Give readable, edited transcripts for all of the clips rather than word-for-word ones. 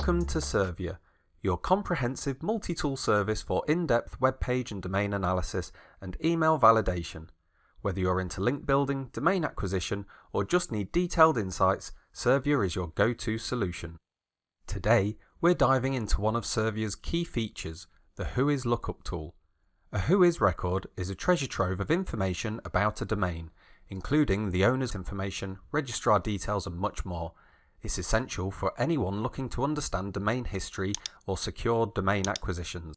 Welcome to Servya, your comprehensive multi-tool service for in-depth web page and domain analysis and email validation. Whether you're into link building, domain acquisition, or just need detailed insights, Servya is your go-to solution. Today, we're diving into one of Servya's key features, the Whois Lookup tool. A Whois record is a treasure trove of information about a domain, including the owner's information, registrar details, and much more. It's essential for anyone looking to understand domain history or secure domain acquisitions.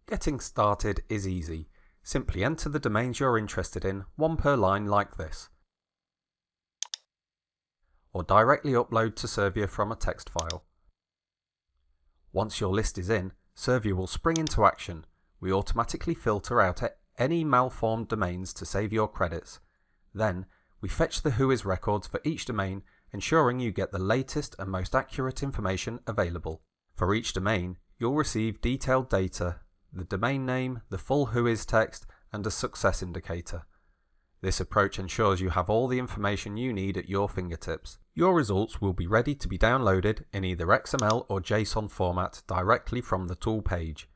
Getting started is easy. Simply enter the domains you're interested in, one per line like this. Or directly upload to Servya from a text file. Once your list is in, Servya will spring into action. We automatically filter out any malformed domains to save your credits. Then, we fetch the Whois records for each domain, ensuring you get the latest and most accurate information available. For each domain, you'll receive detailed data, the domain name, the full Whois text, and a success indicator. This approach ensures you have all the information you need at your fingertips. Your results will be ready to be downloaded in either XML or JSON format directly from the tool page.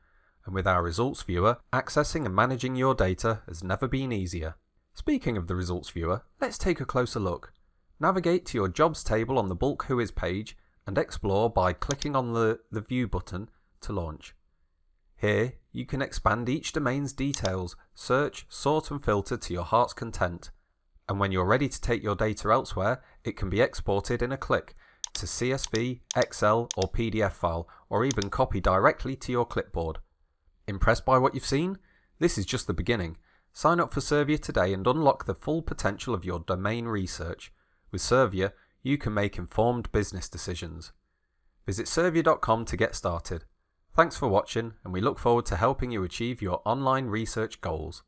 And with our results viewer, accessing and managing your data has never been easier. Speaking of the results viewer, let's take a closer look. Navigate to your jobs table on the bulk Whois page and explore by clicking on the View button to launch. Here, you can expand each domain's details, search, sort and filter to your heart's content. And when you're ready to take your data elsewhere, it can be exported in a click to CSV, Excel or PDF file, or even copy directly to your clipboard. Impressed by what you've seen? This is just the beginning. Sign up for Servya today and unlock the full potential of your domain research. With Servya, you can make informed business decisions. Visit servya.com to get started. Thanks for watching, and we look forward to helping you achieve your online research goals.